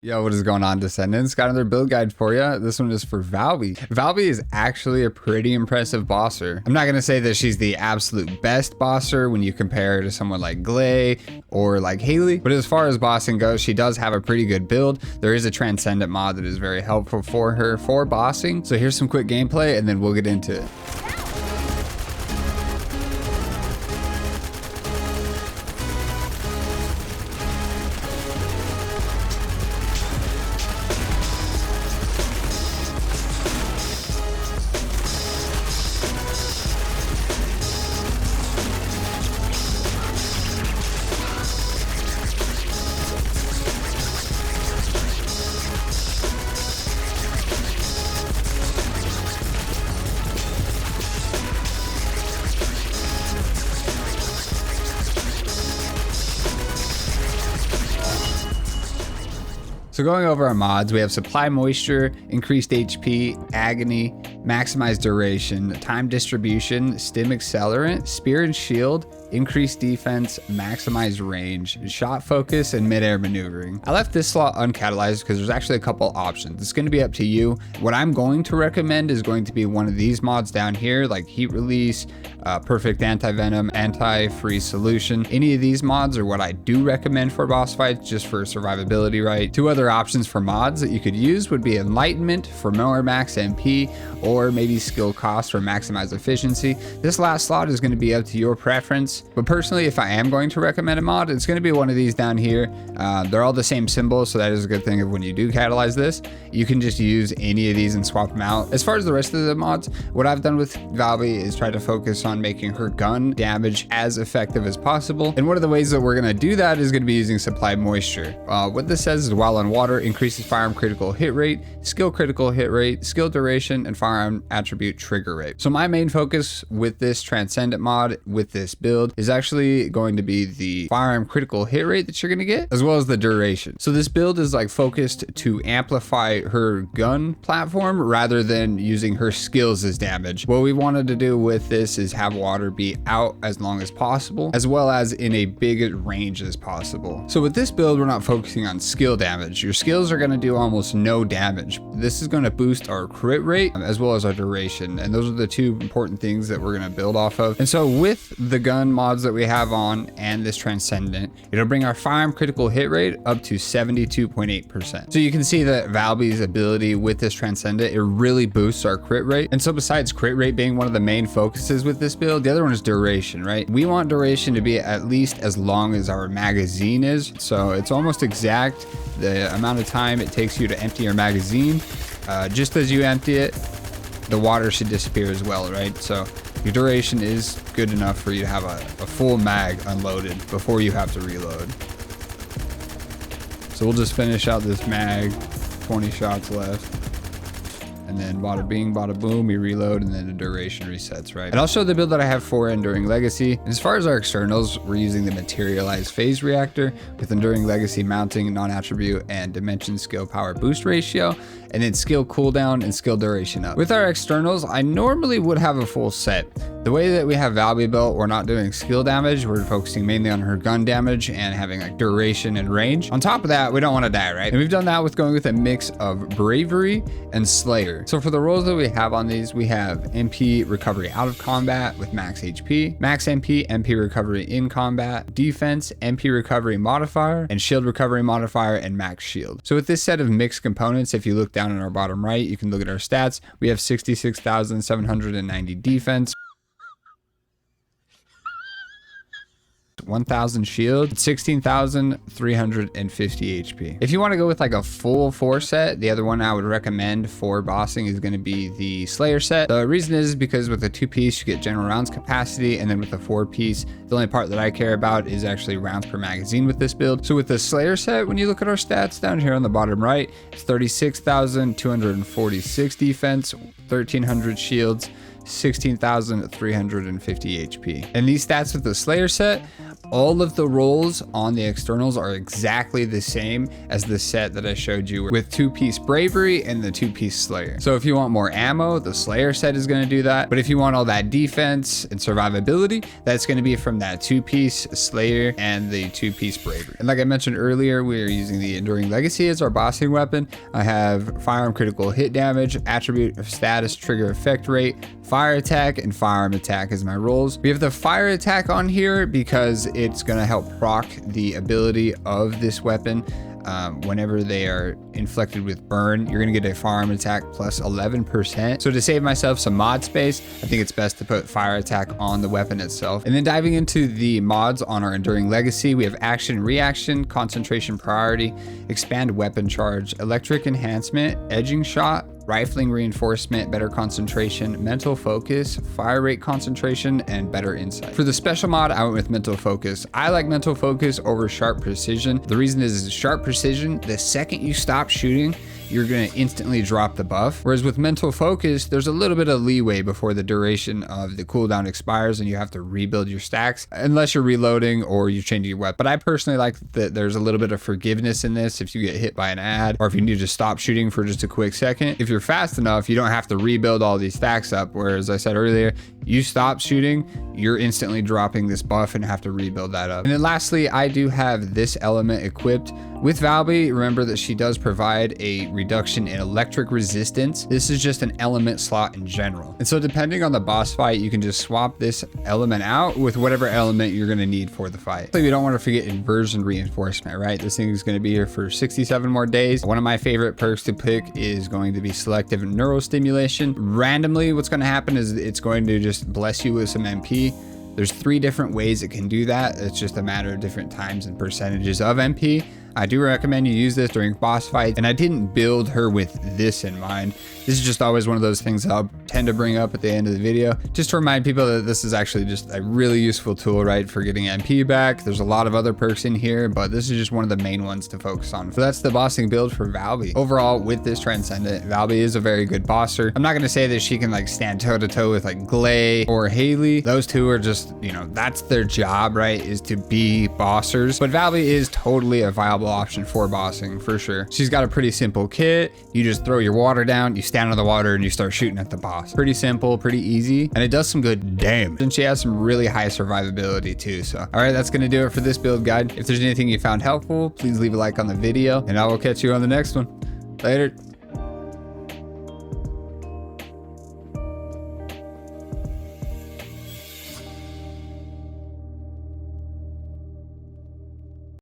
Yo, what is going on, Descendants? Got another build guide for you. This one is for Valby. Valby is actually a pretty impressive bosser. I'm not going to say that she's the absolute best bosser when you compare her to someone like Glay or like Haley, but as far as bossing goes, she does have a pretty good build. There is a Transcendent mod that is very helpful for her for bossing. So here's some quick gameplay and then we'll get into it. So going over our mods, we have Supply Moisture, Increased HP, Agony, Maximize Duration, Time Distribution, Stim Accelerant, Spear and Shield, Increased Defense, Maximize Range, Shot Focus, and Mid-Air Maneuvering. I left this slot uncatalyzed because there's actually a couple options. It's going to be up to you. What I'm going to recommend is going to be one of these mods down here, like Heat Release, Perfect Antivenom, Anti-Freeze Solution. Any of these mods are what I do recommend for boss fights, just for survivability, right? Two other options for mods that you could use would be Enlightenment for more max MP, or maybe Skill Cost for maximize efficiency. This last slot is going to be up to your preference, but personally, if I am going to recommend a mod, it's going to be one of these down here. They're all the same symbol, so that is a good thing of when you do catalyze this. You can just use any of these and swap them out. As far as the rest of the mods, what I've done with Valby is try to focus on making her gun damage as effective as possible. And one of the ways that we're going to do that is going to be using Supply Moisture. What this says is while on water, increases firearm critical hit rate, skill critical hit rate, skill duration, and firearm attribute trigger rate. So my main focus with this Transcendent mod, with this build, is actually going to be the firearm critical hit rate that you're going to get, as well as the duration. So this build is like focused to amplify her gun platform rather than using her skills as damage. What we wanted to do with this is have water be out as long as possible, as well as in a big range as possible. So with this build, we're not focusing on skill damage. Your skills are going to do almost no damage. This is going to boost our crit rate as well as our duration, and those are the two important things that we're going to build off of. And so with the gun mods that we have on and this Transcendent, it'll bring our firearm critical hit rate up to 72.8%. So you can see that Valby's ability with this Transcendent, it really boosts our crit rate. And so besides crit rate being one of the main focuses with this build, the other one is duration, right? We want duration to be at least as long as our magazine is. So it's almost exact the amount of time it takes you to empty your magazine. Just as you empty it, the water should disappear as well, right? So your duration is good enough for you to have a full mag unloaded before you have to reload. So we'll just finish out this mag, 20 shots left. And then bada bing, bada boom, we reload, and then the duration resets, right? And I'll show the build that I have for Enduring Legacy. As far as our externals, we're using the Materialized Phase Reactor with Enduring Legacy mounting, non-attribute, and Dimension Skill Power Boost Ratio, and then skill cooldown and skill duration up. With our externals, I normally would have a full set. The way that we have Valby built, we're not doing skill damage. We're focusing mainly on her gun damage and having like duration and range. On top of that, we don't want to die, right? And we've done that with going with a mix of Bravery and Slayer. So for the roles that we have on these, we have MP recovery out of combat with max HP, max MP, MP recovery in combat, defense, MP recovery modifier, and shield recovery modifier, and max shield. So with this set of mixed components, if you look down in our bottom right, you can look at our stats. We have 66,790 defense, 1,000 shield, 16,350 HP. If you want to go with like a full 4 set, the other one I would recommend for bossing is going to be the Slayer set. The reason is because with a 2-piece, you get general rounds capacity, and then with a 4-piece, the only part that I care about is actually rounds per magazine with this build. So with the Slayer set, when you look at our stats down here on the bottom right, it's 36,246 defense, 1,300 shields, 16,350 HP. And these stats with the Slayer set all of the rolls on the externals are exactly the same as the set that I showed you with 2-piece Bravery and the 2-piece Slayer. So if you want more ammo, the Slayer set is going to do that. But if you want all that defense and survivability, that's going to be from that 2-piece Slayer and the 2-piece Bravery. And like I mentioned earlier, we are using the Enduring Legacy as our bossing weapon. I have firearm critical hit damage, attribute of status, trigger effect rate, fire attack, and firearm attack as my rolls. We have the fire attack on here because it's going to help proc the ability of this weapon. Whenever they are inflected with burn, you're going to get a firearm attack plus 11%. So to save myself some mod space, I think it's best to put fire attack on the weapon itself. And then diving into the mods on our Enduring Legacy, we have action reaction, concentration priority, expand weapon charge, electric enhancement, edging shot, rifling reinforcement, better concentration, mental focus, fire rate concentration, and better insight. For the special mod, I went with mental focus. I like mental focus over sharp precision. The reason is sharp precision, the second you stop shooting, you're going to instantly drop the buff. Whereas with mental focus, there's a little bit of leeway before the duration of the cooldown expires and you have to rebuild your stacks unless you're reloading or you change your weapon. But I personally like that there's a little bit of forgiveness in this if you get hit by an ad or if you need to stop shooting for just a quick second. If you're fast enough, you don't have to rebuild all these stacks up. Whereas I said earlier, you stop shooting, you're instantly dropping this buff and have to rebuild that up. And then lastly, I do have this element equipped. With Valby, remember that she does provide a reduction in electric resistance. This is just an element slot in general. And so depending on the boss fight, you can just swap this element out with whatever element you're gonna need for the fight. So you don't wanna forget inversion reinforcement, right? This thing is gonna be here for 67 more days. One of my favorite perks to pick is going to be selective neurostimulation. Randomly, what's gonna happen is it's going to just bless you with some MP. There's 3 different ways it can do that. It's just a matter of different times and percentages of MP. I do recommend you use this during boss fights, and I didn't build her with this in mind. This is just always one of those things I'll tend to bring up at the end of the video, just to remind people that this is actually just a really useful tool, right, for getting MP back. There's a lot of other perks in here, but this is just one of the main ones to focus on. So that's the bossing build for Valby. Overall, with this Transcendent, Valby is a very good bosser. I'm not going to say that she can like stand toe to toe with like Glay or Haley. Those two are just, you know, that's their job, right, is to be bossers. But Valby is totally a viable option for bossing for sure. She's got a pretty simple kit. You just throw your water down, you stand on the water, and you start shooting at the boss. Pretty simple, pretty easy, and it does some good damage. And she has some really high survivability too. So all right, that's gonna do it for this build guide. If there's anything you found helpful, please leave a like on the video, and I will catch you on the next one. Later.